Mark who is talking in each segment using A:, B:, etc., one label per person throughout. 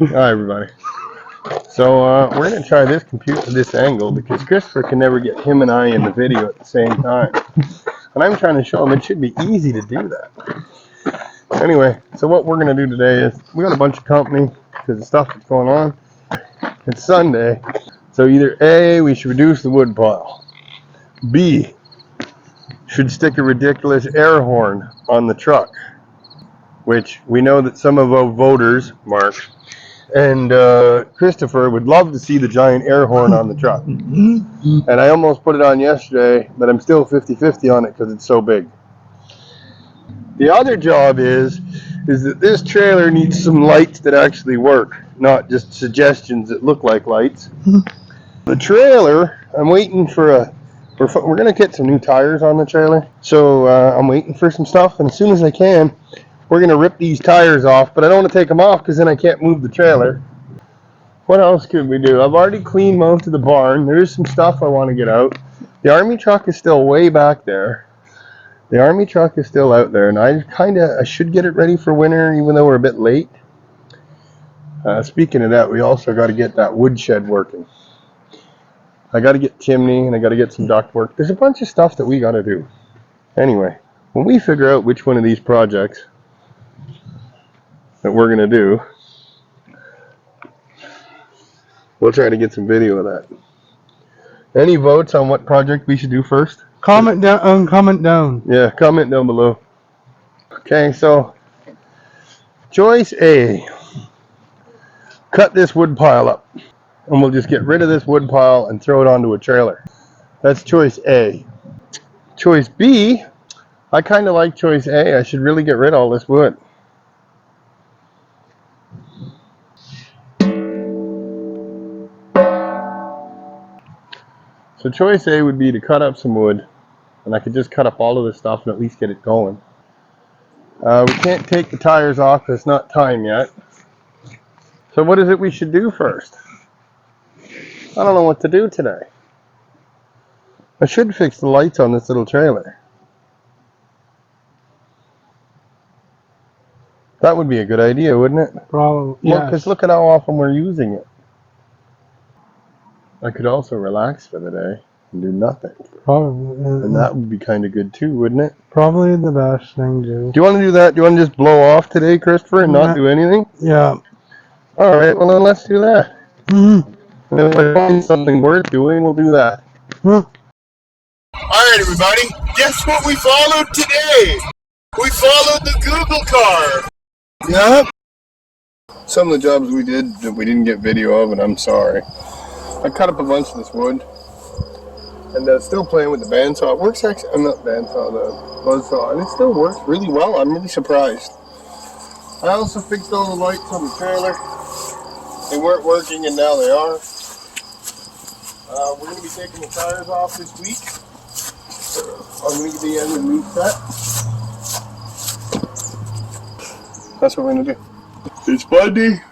A: Hi everybody. So we're going to try this computer at this angle because Christopher can never get him and I in the video at the same time. And I'm trying to show him it should be easy to do that. Anyway, so what we're going to do today is we got a bunch of company because of stuff that's going on. It's Sunday. So either A, we should reduce the wood pile. B, should stick a ridiculous air horn on the truck. Which we know that some of our voters, Mark, and Christopher would love to see the giant air horn on the truck. And I almost put it on yesterday, but I'm still 50-50 on it because it's so big. The other job is that this trailer needs some lights that actually work, not just suggestions that look like lights. The trailer, I'm waiting for we're going to get some new tires on the trailer. So I'm waiting for some stuff, and as soon as I can, we're going to rip these tires off, but I don't want to take them off because then I can't move the trailer. What else could we do? I've already cleaned most of the barn. There is some stuff I want to get out. The army truck is still way back there. The army truck is still out there, and I should get it ready for winter even though we're a bit late. Speaking of that, we also got to get that woodshed working. I got to get chimney, and I got to get some duct work. There's a bunch of stuff that we got to do. Anyway, when we figure out which one of these projects that we're going to do, we'll try to get some video of that. Any votes on what project we should do first?
B: Comment down. Comment down.
A: Yeah, comment down below. Okay, so choice A. Cut this wood pile up. And we'll just get rid of this wood pile and throw it onto a trailer. That's choice A. Choice B. I kind of like choice A. I should really get rid of all this wood. So choice A would be to cut up some wood, and I could just cut up all of this stuff and at least get it going. We can't take the tires off because it's not time yet. So what is it we should do first? I don't know what to do today. I should fix the lights on this little trailer. That would be a good idea, wouldn't it?
B: Probably. Yeah.
A: Because look at how often we're using it. I could also relax for the day and do nothing.
B: Probably.
A: And that would be kind of good too, wouldn't it?
B: Probably the best thing to do.
A: Do you want to do that? Do you want to just blow off today, Christopher, and not do anything?
B: Yeah.
A: All right, well then let's do that. And if I find something worth doing, we'll do that. All right, everybody. Guess what we followed today? We followed the Google car. Yep. Some of the jobs we did that we didn't get video of, and I'm sorry. I cut up a bunch of this wood, and still playing with the bandsaw. It works actually. I'm not bandsaw, the buzzsaw, and it still works really well. I'm really surprised. I also fixed all the lights on the trailer. They weren't working, and now they are. We're going to be taking the tires off this week. I'm going to be in a new set. That's what we're going to do. It's Monday.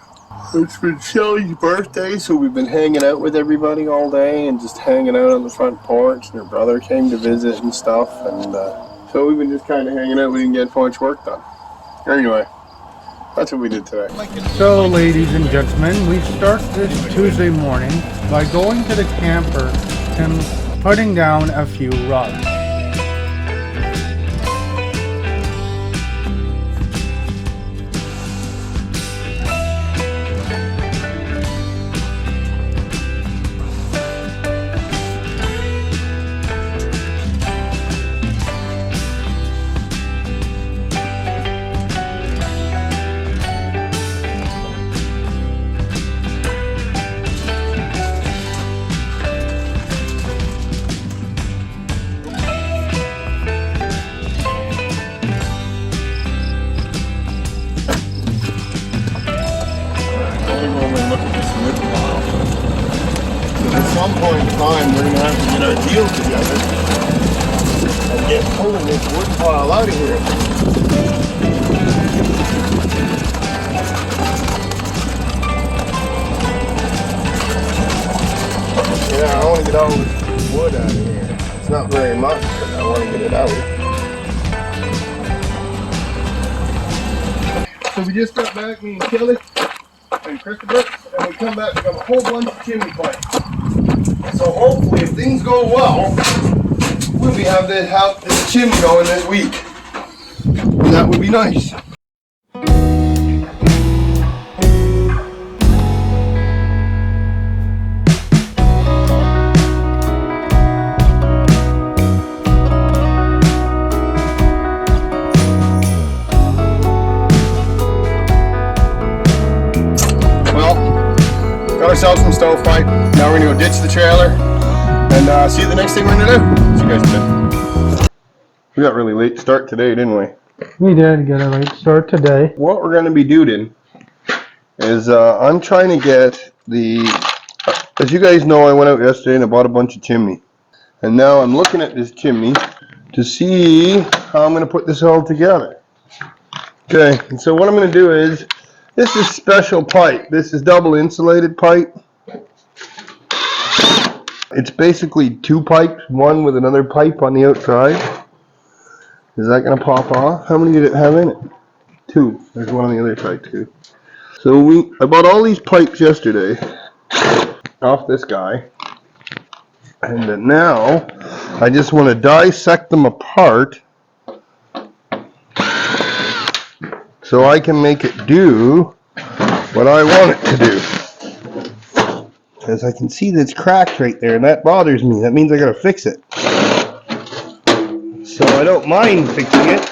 A: It's been Shelly's birthday, so we've been hanging out with everybody all day and just hanging out on the front porch. And her brother came to visit and stuff, and so we've been just kind of hanging out. We didn't get much work done. Anyway, that's what we did today.
B: So, ladies and gentlemen, we start this Tuesday morning by going to the camper and putting down a few rugs.
A: At some point in time, we're going to have to get our deal together and get pulling this wood pile out of here. Yeah, I want to get all this wood out of here. It's not very much, but I want to get it out. So we just got back, me and Kelly, and Christopher, and we come back, we got a whole bunch of chimney pipes. So hopefully, if things go well, we'll be have this chimney going this week. And that would be nice. Got ourselves some stovepipe. Now we're gonna go ditch the trailer and see the next thing we're gonna do. See you guys in a bit. We got really late start today, didn't we?
B: We did get a late start today.
A: What we're gonna be doing is I'm trying to get as you guys know, I went out yesterday and I bought a bunch of chimney. And now I'm looking at this chimney to see how I'm gonna put this all together. Okay, and so what I'm gonna do is, this is special pipe. This is double insulated pipe. It's basically two pipes, one with another pipe on the outside. Is that going to pop off? How many did it have in it? Two. There's one on the other side too. So I bought all these pipes yesterday off this guy. And then now I just want to dissect them apart so I can make it do what I want it to do. Because I can see that it's cracked right there and that bothers me. That means I gotta fix it. So I don't mind fixing it.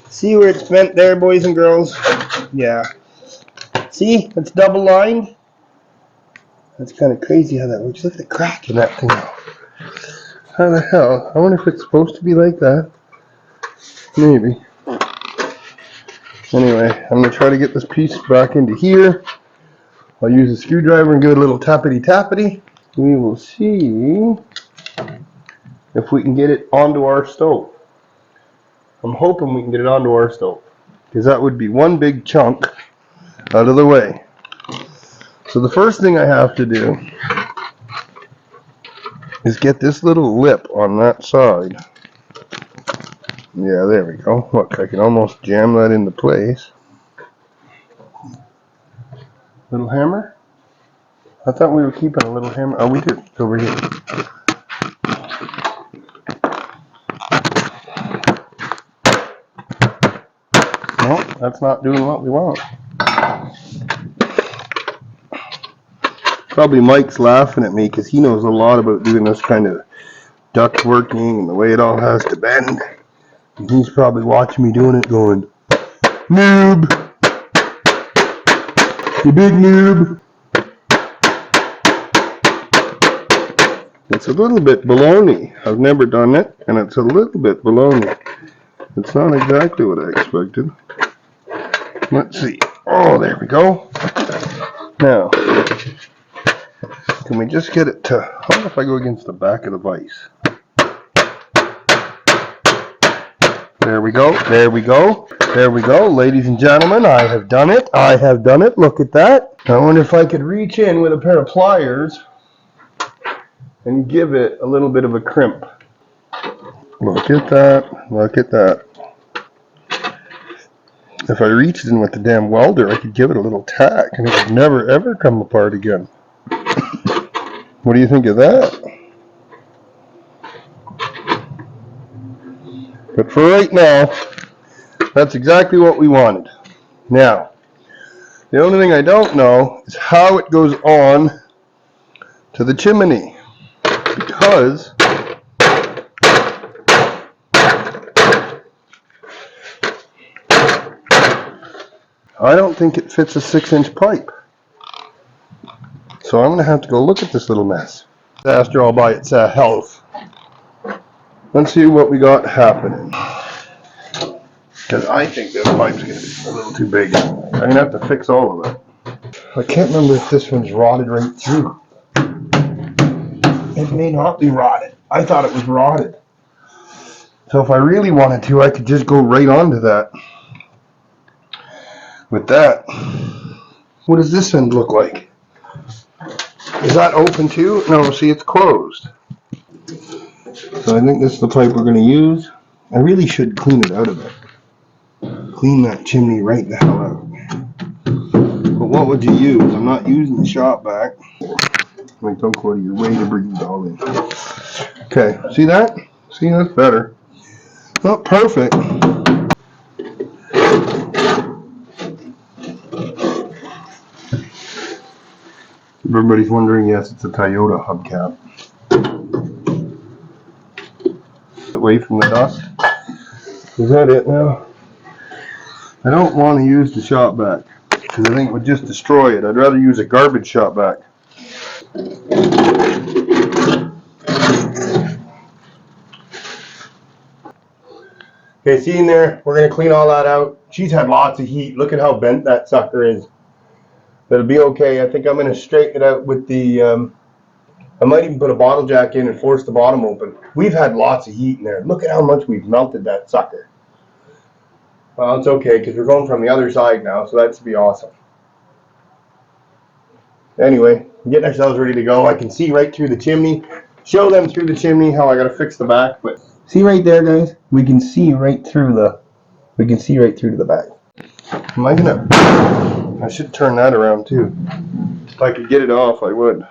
A: See where it's bent there, boys and girls? Yeah. See? It's double lined. That's kind of crazy how that works. Look at the crack in that thing. How the hell? I wonder if it's supposed to be like that. Maybe. Anyway, I'm going to try to get this piece back into here. I'll use a screwdriver and give it a little tappity-tappity. We will see if we can get it onto our stove. I'm hoping we can get it onto our stove, because that would be one big chunk out of the way. So the first thing I have to do is get this little lip on that side. Yeah, there we go. Look, I can almost jam that into place. Little hammer? I thought we were keeping a little hammer. Oh, we did. It's over here. No, that's not doing what we want. Probably Mike's laughing at me because he knows a lot about doing this kind of duct working and the way it all has to bend. And he's probably watching me doing it going, noob! You big noob! It's a little bit baloney. I've never done it, and it's a little bit baloney. It's not exactly what I expected. Let's see. Oh, there we go. Now, can we just get it to, how about if I go against the back of the vise? There we go, there we go, there we go. Ladies and gentlemen, I have done it. I have done it. Look at that. I wonder if I could reach in with a pair of pliers and give it a little bit of a crimp. Look at that. Look at that. If I reached in with the damn welder, I could give it a little tack and it would never ever come apart again. What do you think of that? But for right now, that's exactly what we wanted. Now, the only thing I don't know is how it goes on to the chimney. Because I don't think it fits a 6-inch pipe. So I'm going to have to go look at this little mess. Disaster all by itself. Let's see what we got happening. Because I think this pipe's going to be a little too big. I'm going to have to fix all of it. I can't remember if this one's rotted right through. It may not be rotted. I thought it was rotted. So if I really wanted to, I could just go right onto that. With that, what does this end look like? Is that open too? No, see, it's closed. So I think this is the pipe we're going to use. I really should clean it out of it. Clean that chimney right the hell out. But what would you use? I'm not using the shop vac. Wait, don't go to your way to bring it all in. Okay, see that? See, that's better. Not perfect. Everybody's wondering, yes, it's a Toyota hubcap. Away from the dust. Is that it now? I don't want to use the shop vac because I think it would just destroy it. I'd rather use a garbage shop vac. Okay, see in there, we're going to clean all that out. She's had lots of heat. Look at how bent that sucker is. That'll be okay. I think I'm going to straighten it out with the, I might even put a bottle jack in and force the bottom open. We've had lots of heat in there. Look at how much we've melted that sucker. Well, it's okay because we're going from the other side now, so that should be awesome. Anyway, getting ourselves ready to go. I can see right through the chimney. Show them through the chimney how I got to fix the back, but see right there, guys? We can see right through the, to the back. Am I gonna, I should turn that around too. If I could get it off, I would.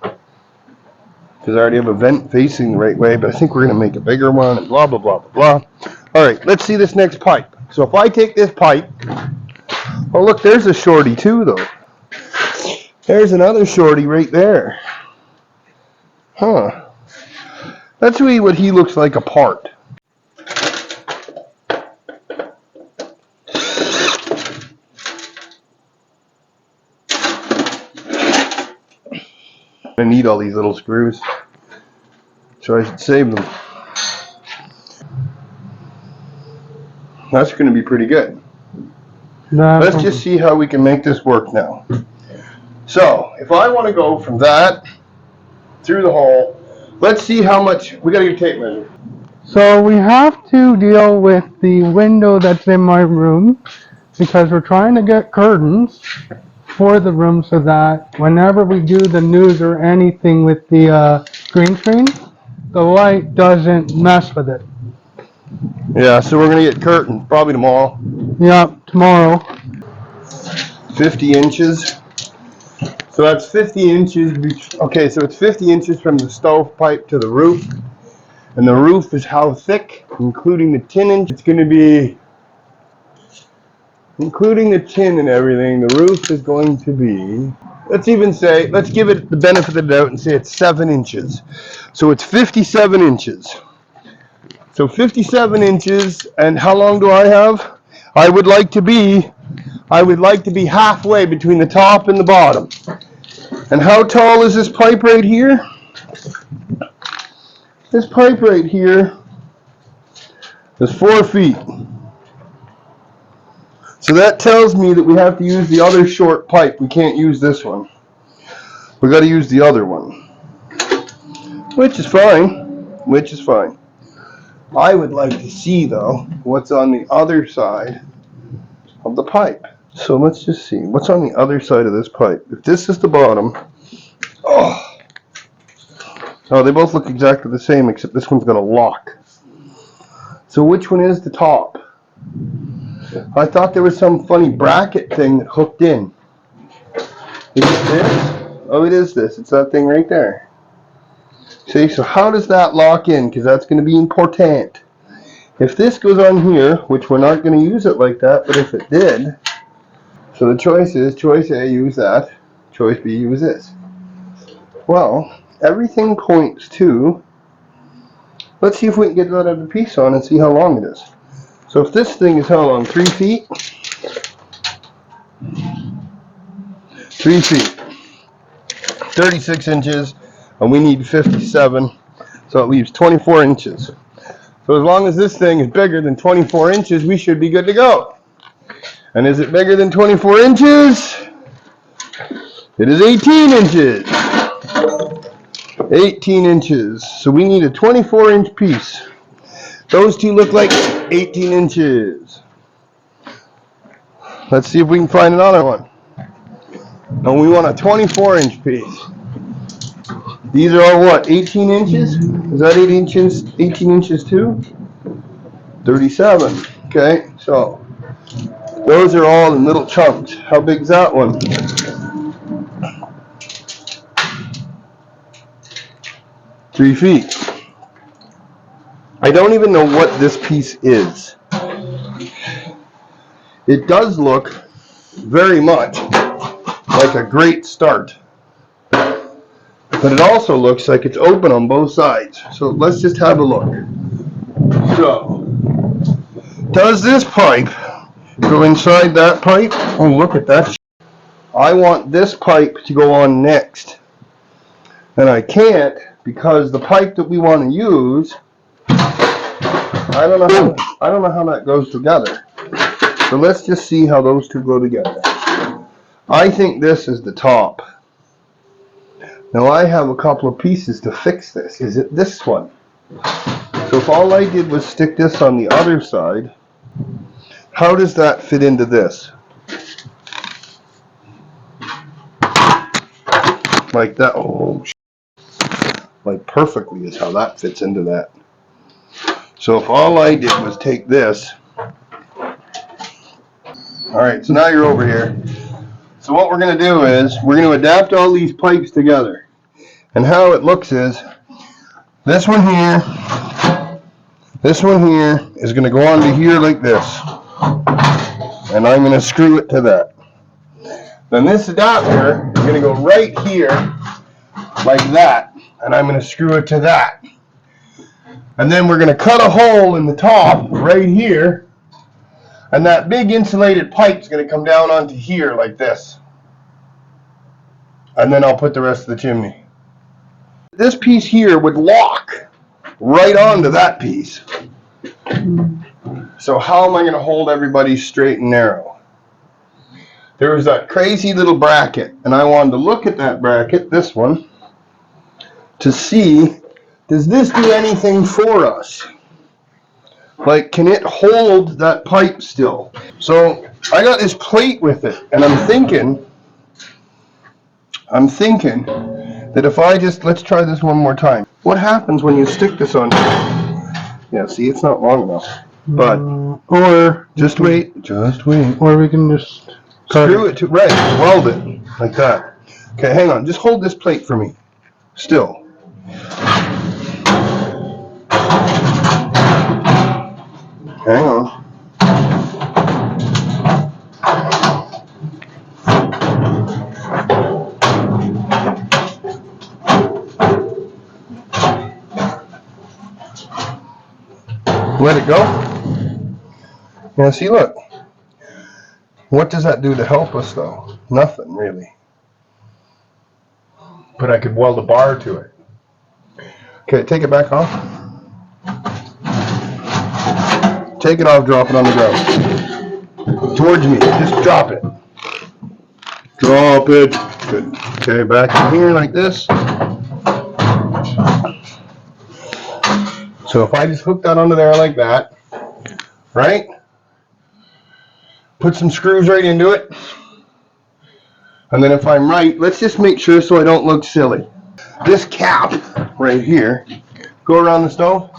A: Because I already have a vent facing the right way, but I think we're gonna make a bigger one and blah, blah, blah, blah, blah. All right, let's see this next pipe. So if I take this pipe, oh look, there's a shorty too though. There's another shorty right there. Huh. Let's see what he looks like apart. I need all these little screws, so I should save them. That's going to be pretty good. Let's just see how we can make this work now. So, if I want to go from that through the hole, let's see how much, we got to get a tape measure.
B: So we have to deal with the window that's in my room because we're trying to get curtains for the room so that whenever we do the news or anything with the green screen, the light doesn't mess with it.
A: Yeah, so we're going to get curtains probably tomorrow.
B: Yep, tomorrow.
A: 50 inches. So that's 50 inches. Okay, so it's 50 inches from the stovepipe to the roof. And the roof is how thick, including the tin inch. It's going to be, including the tin and everything, the roof is going to be, let's even say, let's give it the benefit of the doubt and say it's 7 inches. So it's 57 inches. So 57 inches, and how long do I have? I would like to be halfway between the top and the bottom. And how tall is this pipe right here? This pipe right here is 4 feet. So that tells me that we have to use the other short pipe. We can't use this one. We got to use the other one. Which is fine. I would like to see, though, what's on the other side of the pipe. So let's just see. What's on the other side of this pipe? If this is the bottom, oh, they both look exactly the same, except this one's got a lock. So which one is the top? I thought there was some funny bracket thing that hooked in. Is it this? Oh, it is this. It's that thing right there. See, so how does that lock in? Because that's going to be important. If this goes on here, which we're not going to use it like that, but if it did, so the choice is, choice A, use that. Choice B, use this. Well, everything points to, let's see if we can get that other piece on and see how long it is. So if this thing is how long? 3 feet? 3 feet. 36 inches, and we need 57, so it leaves 24 inches. So as long as this thing is bigger than 24 inches, we should be good to go. And is it bigger than 24 inches? It is 18 inches. 18 inches. So we need a 24-inch piece. Those two look like 18 inches. Let's see if we can find another one. And we want a 24-inch piece. These are all what, 18 inches? Is that 8 inches? 18 inches too? 37. Okay, so Those are all in little chunks. How big's that one? 3 feet. I don't even know what this piece is. It does look very much like a great start. But it also looks like it's open on both sides. So let's just have a look. So, does this pipe go inside that pipe? Oh, look at that. I want this pipe to go on next. And I can't because the pipe that we want to use, I don't know how that goes together. So let's just see how those two go together. I think this is the top. Now I have a couple of pieces to fix this. Is it this one? So if all I did was stick this on the other side, how does that fit into this? Like that. Oh, like perfectly is how that fits into that. So if all I did was take this. Alright, so now you're over here. So what we're going to do is, we're going to adapt all these pipes together. And how it looks is, this one here is going to go onto here like this. And I'm going to screw it to that. Then this adapter is going to go right here, like that. And I'm going to screw it to that. And then we're going to cut a hole in the top, right here. And that big insulated pipe is going to come down onto here, like this. And then I'll put the rest of the chimney. This piece here would lock right onto that piece. So how am I going to hold everybody straight and narrow? There was that crazy little bracket, and I wanted to look at that bracket, this one, to see, does this do anything for us? Like, can it hold that pipe still? So I got this plate with it, and I'm thinking that if I just, let's try this one more time. What happens when you stick this on? Yeah, see, it's not long enough. But,
B: or
A: just wait.
B: Or we can just
A: Screw it to, right, weld it, like that. Okay, hang on, just hold this plate for me. Still. Hang on. Let it go. Yeah, see, look. What does that do to help us, though? Nothing, really. But I could weld a bar to it. Okay, take it back off. Take it off, drop it on the ground. Towards me, just drop it. Drop it. Good. Okay, back in here like this. So if I just hook that onto there like that, right? Put some screws right into it. And then if I'm right, let's just make sure so I don't look silly. This cap right here, go around the stove,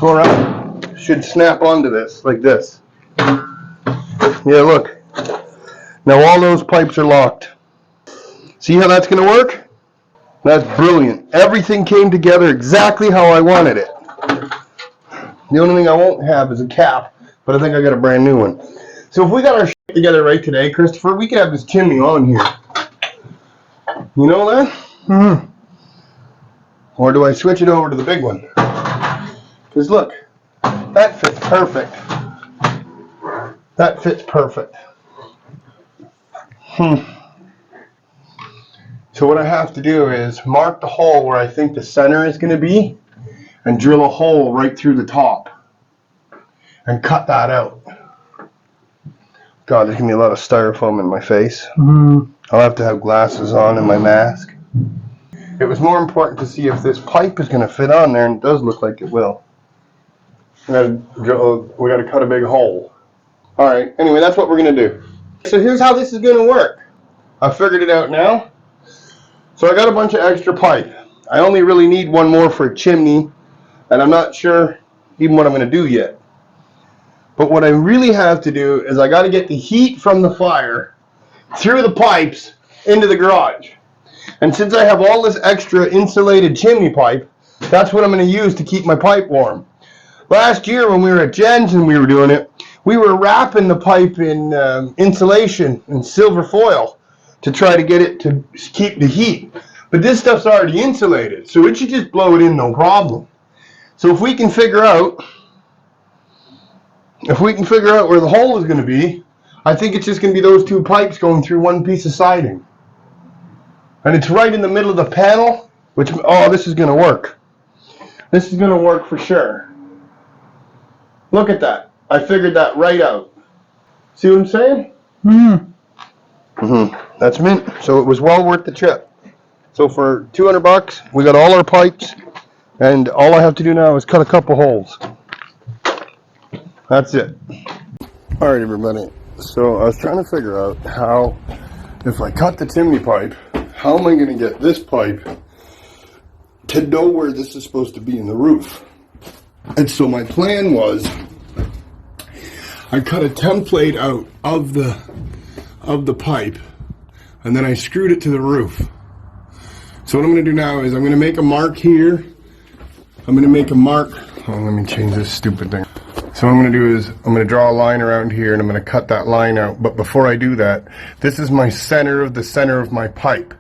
A: go around, should snap onto this, like this. Yeah, look. Now all those pipes are locked. See how that's going to work? That's brilliant. Everything came together exactly how I wanted it. The only thing I won't have is a cap, but I think I got a brand new one. So if we got our shit together right today, Christopher, we could have this chimney on here. You know that?
B: Mm-hmm.
A: Or do I switch it over to the big one? Because look, that fits perfect. That fits perfect. So what I have to do is mark the hole where I think the center is going to be and drill a hole right through the top and cut that out. God, there's going to be a lot of styrofoam in my face.
B: Mm-hmm.
A: I'll have to have glasses on and my mask. It was more important to see if this pipe is going to fit on there, and it does look like it will. We got to cut a big hole. All right, anyway, that's what we're going to do. So here's how this is going to work. I figured it out now. So I got a bunch of extra pipe. I only really need one more for a chimney, and I'm not sure even what I'm going to do yet. But what I really have to do is I got to get the heat from the fire through the pipes into the garage. And since I have all this extra insulated chimney pipe, that's what I'm going to use to keep my pipe warm. Last year when we were at Jen's and we were doing it, we were wrapping the pipe in insulation and silver foil to try to get it to keep the heat. But this stuff's already insulated, so it should just blow it in no problem. So if we can figure out where the hole is going to be, I think it's just going to be those two pipes going through one piece of siding. And it's right in the middle of the panel, which, oh, this is going to work. This is going to work for sure. Look at that. I figured that right out. See what I'm saying? That's mint. So it was well worth the trip. So for $200, we got all our pipes, and all I have to do now is cut a couple holes. That's it. All right, everybody. So I was trying to figure out how, if I cut the chimney pipe, how am I going to get this pipe to know where this is supposed to be in the roof? And so my plan was, I cut a template out of the pipe, and then I screwed it to the roof. So what I'm going to do now is I'm going to make a mark here. I'm going to make a mark. Oh, let me change this stupid thing. So what I'm going to do is I'm going to draw a line around here, and I'm going to cut that line out. But before I do that, this is my center of my pipe.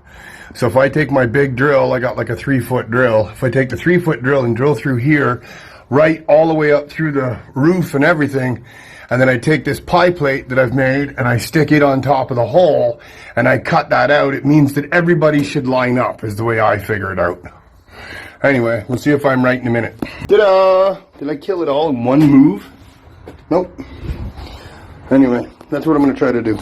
A: So if I take my big drill, I got like a 3-foot drill. If I take the 3-foot drill and drill through here, right all the way up through the roof and everything, and then I take this pie plate that I've made and I stick it on top of the hole and I cut that out, it means that everybody should line up, is the way I figure it out. Anyway, we'll see if I'm right in a minute. Ta-da! Did I kill it all in one move? Nope. Anyway, that's what I'm going to try to do.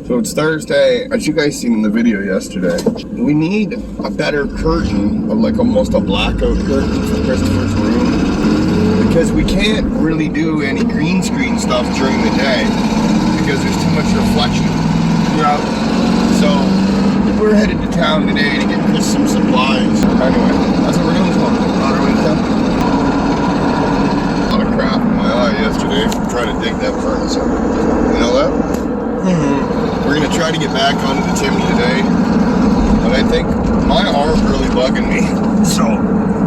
A: So it's Thursday, as you guys seen in the video yesterday. We need a better curtain, of like almost a blackout curtain for Christopher's room, because we can't really do any green screen stuff during the day because there's too much reflection. Yeah. So we're headed to town today to get Chris some supplies. Anyway, that's what we're doing. On our way to town. A lot of crap in my eye yesterday from trying to dig that furnace up. You know that? We're going to try to get back onto the chimney today, but I think my arm's really bugging me, so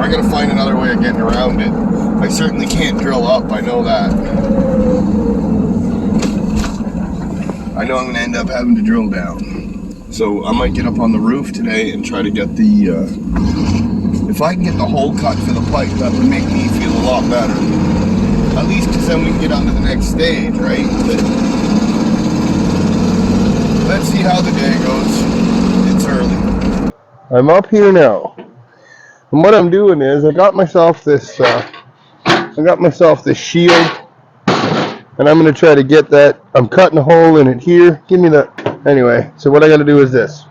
A: I got to find another way of getting around it. I certainly can't drill up, I know that. I know I'm going to end up having to drill down. So I might get up on the roof today and try to get the, if I can get the hole cut for the pipe, that would make me feel a lot better. At least because then we can get on to the next stage, right? Let's see how the day goes. It's early. I'm up here now. And what I'm doing is I got myself this shield. And I'm going to try to get that. I'm cutting a hole in it here. Give me that. Anyway, so what I got to do is this.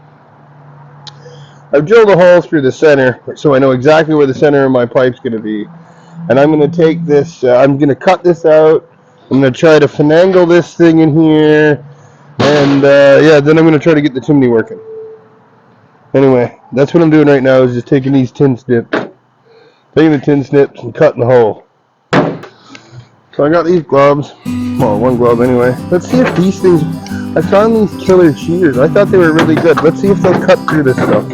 A: I've drilled a hole through the center, so I know exactly where the center of my pipe's going to be. And I'm going to take this, I'm going to cut this out. I'm going to try to finagle this thing in here. And yeah, then I'm going to try to get the chimney working. Anyway, that's what I'm doing right now, is just taking these tin snips. Taking the tin snips and cutting the hole. So I got these gloves. Well, one glove anyway. Let's see if these things... I found these killer cheaters. I thought they were really good. Let's see if they'll cut through this stuff.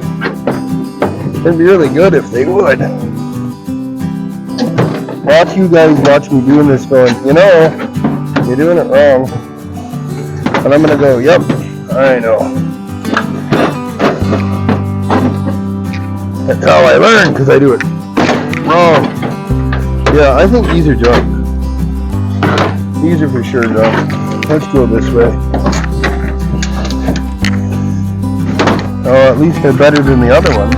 A: It'd be really good if they would. Watch you guys watch me doing this going, you know, you're doing it wrong. And I'm going to go, yep, I know. That's how I learn, because I do it wrong. Yeah, I think these are junk. These are for sure junk. Let's go this way. Oh, at least they're better than the other ones.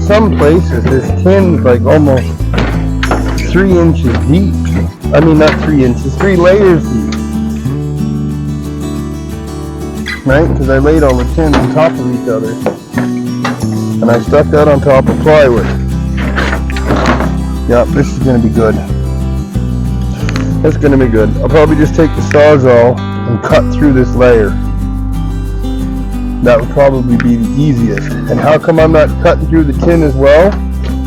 A: Some places this tin's like almost 3 inches deep. I mean, not 3 inches, 3 layers deep. Right? Because I laid all the tins on top of each other. And I stuck that on top of plywood. Yep, this is going to be good. It's going to be good. I'll probably just take the Sawzall and cut through this layer. That would probably be the easiest. And how come I'm not cutting through the tin as well?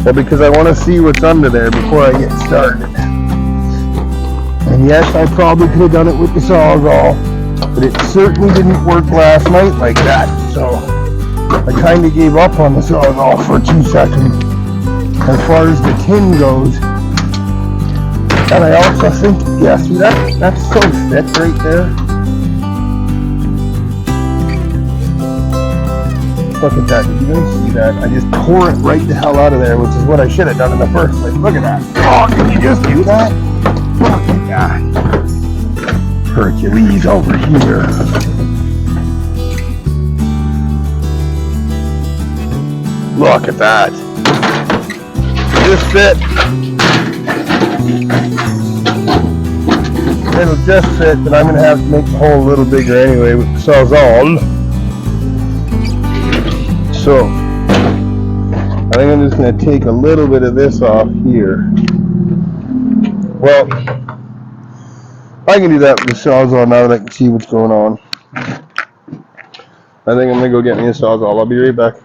A: Well, because I want to see what's under there before I get started. And yes, I probably could have done it with the Sawzall, but it certainly didn't work last night like that. So I kind of gave up on the Sawzall for 2 seconds as far as the tin goes. And I also think, yeah, see that's so thick right there. Look at that, did you guys see that? I just tore it right the hell out of there, which is what I should have done in the first place. Look at that. Oh, did you just do that? Look at that. Hercules over here. Look at that. Just fit. It'll just fit, but I'm going to have to make the hole a little bigger anyway with the Sawzall. So, I think I'm just going to take a little bit of this off here. Well, I can do that with the Sawzall now that I can see what's going on. I think I'm going to go get me a Sawzall. I'll be right back.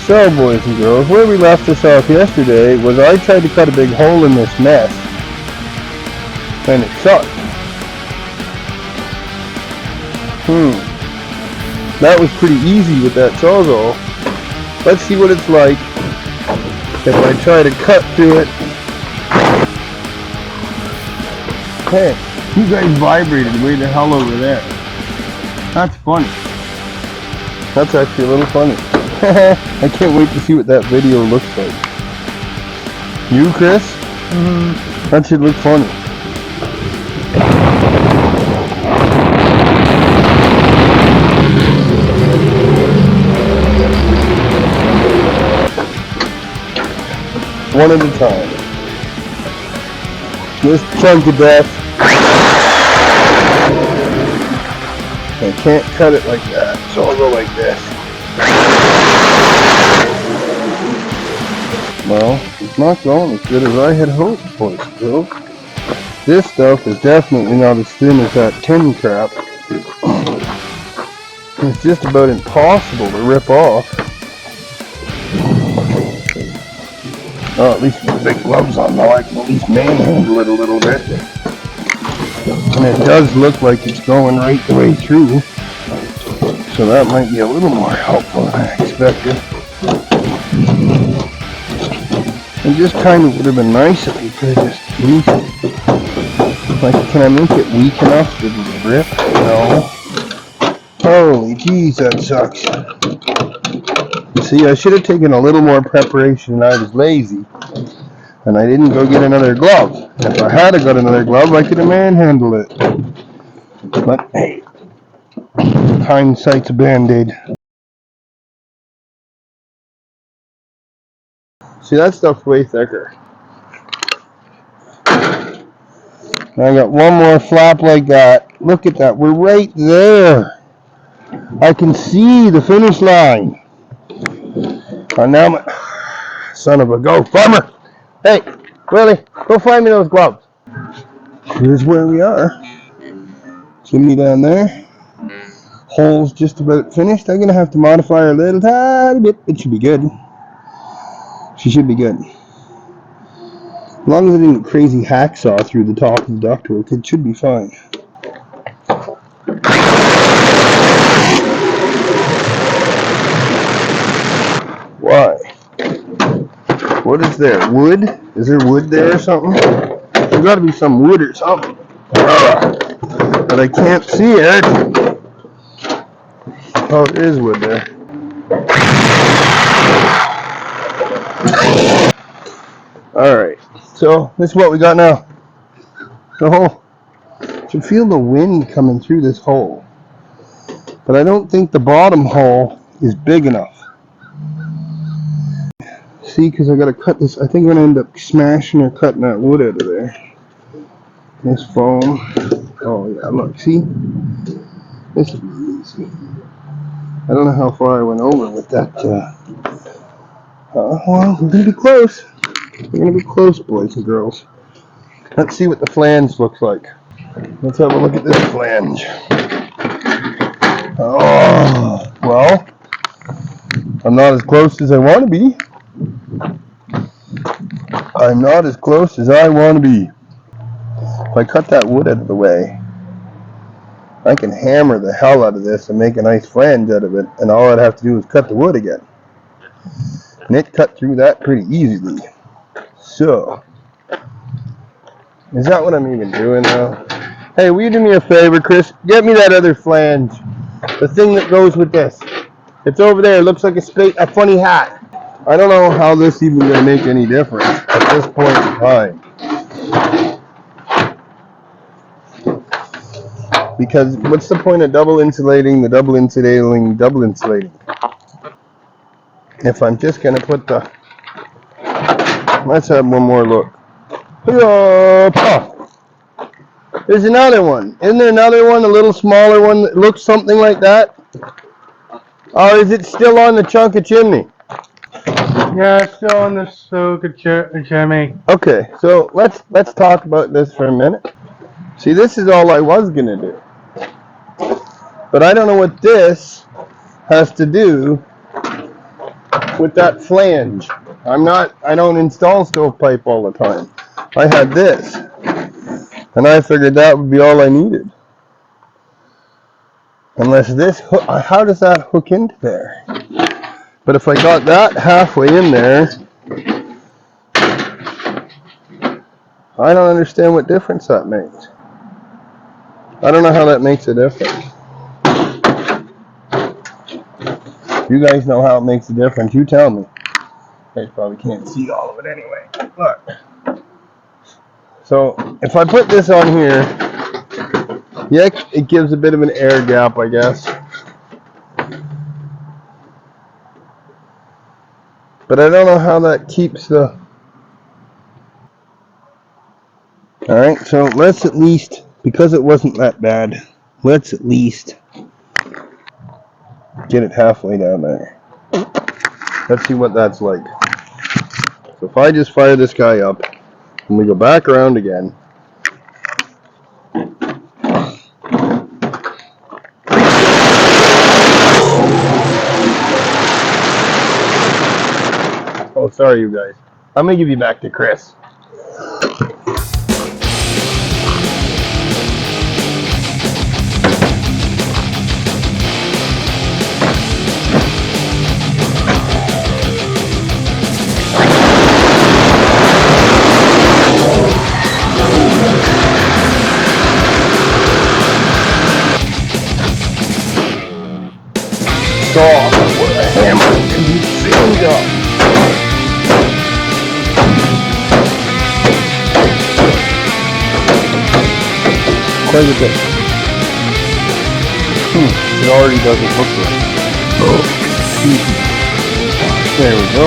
A: So, boys and girls, where we left this off yesterday was I tried to cut a big hole in this mess, and it sucked. That was pretty easy with that Sawzall. Let's see what it's like if I try to cut through it. Hey, you guys vibrated way the hell over there. That's funny. That's actually a little funny. I can't wait to see what that video looks like. You, Chris? That should look funny. One at a time. This chunk of death. I can't cut it like that, so I'll go like this. Well, it's not going as good as I had hoped for it to go. This stuff is definitely not as thin as that tin crap. It's just about impossible to rip off. Oh, at least with the big gloves on now I can at least manhandle it a little bit. And it does look like it's going right the way through. So that might be a little more helpful than I expected. It just kind of would have been nice if we could have just used it. Like, can I make it weak enough to rip? No. Holy jeez, that sucks. You see, I should have taken a little more preparation and I was lazy. And I didn't go get another glove. If I had got another glove, I could have manhandled it. But hey, hindsight's a band-aid. See, that stuff's way thicker. I got one more flap like that. Look at that. We're right there. I can see the finish line. And now my son of a go farmer. Hey, Willie, go find me those gloves. Here's where we are. Chimney down there. Hole's just about finished. I'm going to have to modify her a little tiny bit. It should be good. She should be good. As long as I didn't crazy hacksaw through the top of the ductwork, it should be fine. Why? What is there? Wood? Is there wood there or something? There's got to be some wood or something. But I can't see it. Oh, there is wood there. Alright, so this is what we got now. The hole. You can feel the wind coming through this hole. But I don't think the bottom hole is big enough. See, because I got to cut this. I think I'm going to end up smashing or cutting that wood out of there. This foam. Oh yeah, look, see? This will be easy. I don't know how far I went over with that. Well, we're gonna be close. We're gonna be close, boys and girls. Let's see what the flange looks like. Let's have a look at this flange. Oh, well, I'm not as close as I want to be. I'm not as close as I want to be. If I cut that wood out of the way, I can hammer the hell out of this and make a nice flange out of it, and all I'd have to do is cut the wood again. And it cut through that pretty easily. So, is that what I'm even doing now? Hey, will you do me a favor, Chris? Get me that other flange. The thing that goes with this. It's over there. It looks like a funny hat. I don't know how this even going to make any difference at this point in time. Because what's the point of double insulating, if I'm just going to put the... Let's have one more look. Oh, there's another one. Isn't there another one, a little smaller one that looks something like that? Or is it still on the chunk of chimney?
B: Yeah, it's still on the soak chimney.
A: Okay, so let's talk about this for a minute. See, this is all I was gonna do, but I don't know what this has to do with that flange. I don't install stovepipe all the time. I had this, and I figured that would be all I needed. Unless this, how does that hook into there? But if I got that halfway in there, I don't understand what difference that makes. I don't know how that makes a difference. You guys know how it makes a difference. You tell me. You guys probably can't see all of it anyway. Look. So if I put this on here, yeah, it gives a bit of an air gap, I guess. But I don't know how that keeps the... Alright, so let's at least, because it wasn't that bad, let's at least get it halfway down there. Let's see what that's like. So if I just fire this guy up, and we go back around again. Oh, sorry you guys. I'm going to give you back to Chris. Saw with a hammer to be sealed up. Quite a bit. It already doesn't look right. Oh, excuse me. There we go.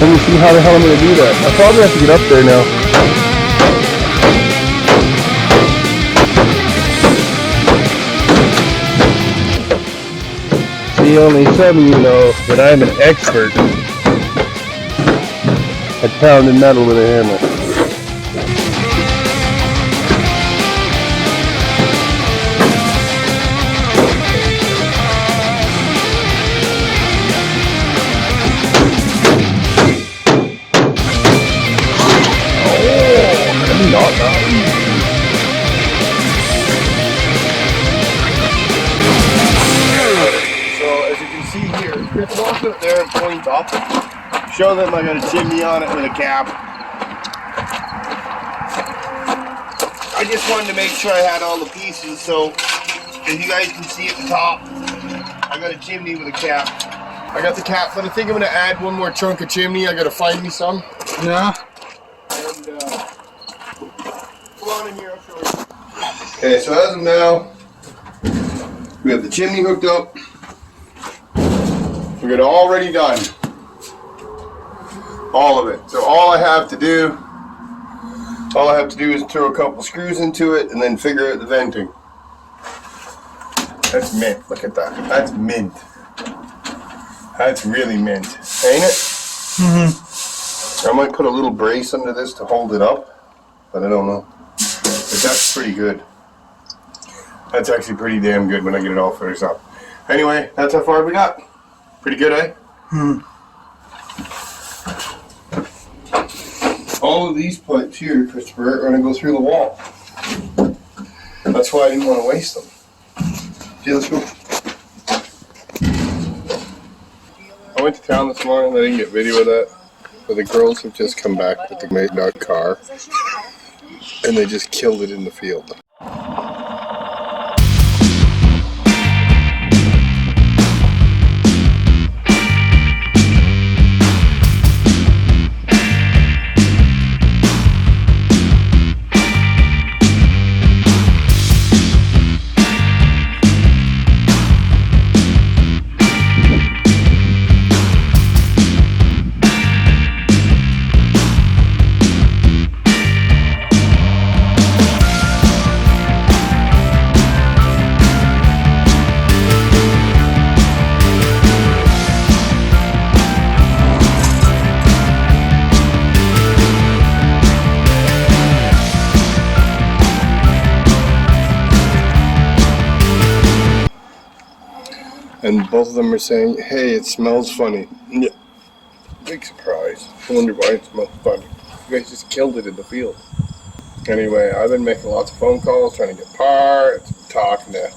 A: Let me see how the hell I'm going to do that. I probably have to get up there now. See, only some of you know that I'm an expert at pounding metal with a hammer. Not that easy. So as you can see here, Chris walks up there and points up. Show them I got a chimney on it with a cap. I just wanted to make sure I had all the pieces, so as you guys can see at the top, I got a chimney with a cap. I got the cap, but I think I'm going to add one more chunk of chimney. I got to find me some.
B: Yeah.
A: And come on in here, I'll show you. Okay, so as of now, we have the chimney hooked up. We're got it already done. All of it. So all I have to do is throw a couple screws into it and then figure out the venting. That's mint. Look at that. That's mint. That's really mint. Ain't it? Mm-hmm. I might put a little brace under this to hold it up, but I don't know. But that's pretty good. That's actually pretty damn good when I get it all finished up. Anyway, that's how far we got. Pretty good, eh? Hmm. All of these pipes here, Christopher, are going to go through the wall. That's why I didn't want to waste them. Okay, let's go. I went to town this morning. I didn't get video of that. But the girls have just come back with the made-out car. And they just killed it in the field. And both of them are saying, hey, it smells funny. Yeah. Big surprise. I wonder why it smells funny. You guys just killed it in the field. Anyway, I've been making lots of phone calls, trying to get parts, talking to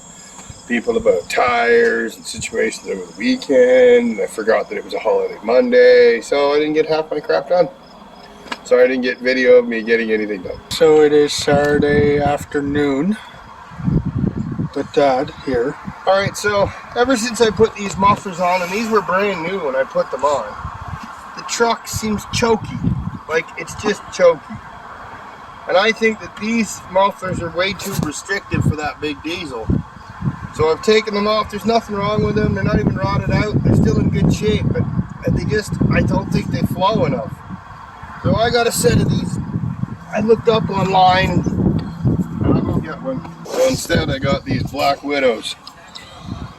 A: people about tires and situations over the weekend. I forgot that it was a holiday Monday, so I didn't get half my crap done. Sorry I didn't get video of me getting anything done.
B: So it is Saturday afternoon. With Dad here.
A: Alright, so ever since I put these mufflers on, and these were brand new when I put them on, the truck seems choky. Like, it's just choky. And I think that these mufflers are way too restrictive for that big diesel. So I've taken them off. There's nothing wrong with them. They're not even rotted out. They're still in good shape. But they just, I don't think they flow enough. So I got a set of these. I looked up online and I'll go get one. So instead I got these Black Widows.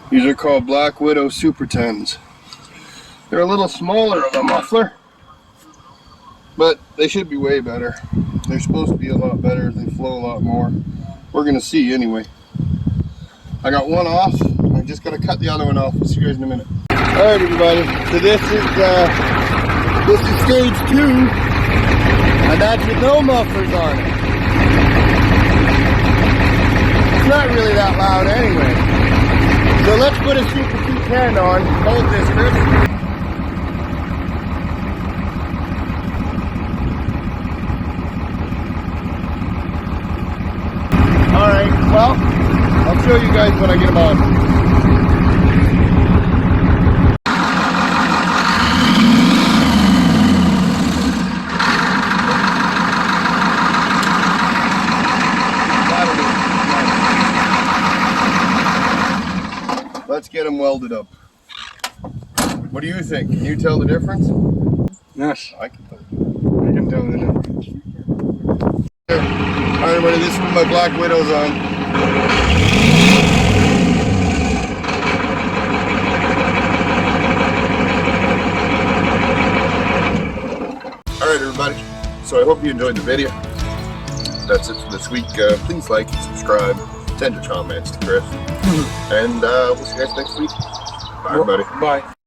A: These are called Black Widow Super 10s. They're a little smaller of a muffler, but they should be way better. They're supposed to be a lot better. They flow a lot more. We're going to see anyway. I got one off. I just got to cut the other one off. We'll see you guys in a minute. Alright everybody, so this is stage 2, and that's with no mufflers on it. It's not really that loud anyway. So let's put a Super 210 on. Hold this, Chris. Alright, well, I'll show you guys when I get them on. Let's get them welded up. What do you think? Can you tell the difference?
B: Yes.
A: I can tell. I can tell the difference. Alright everybody, this is with my Black Widows on. Alright everybody, so I hope you enjoyed the video. That's it for this week. Please like and subscribe. Send your comments to Chris. And we'll see you guys next week. Bye everybody.
B: Bye.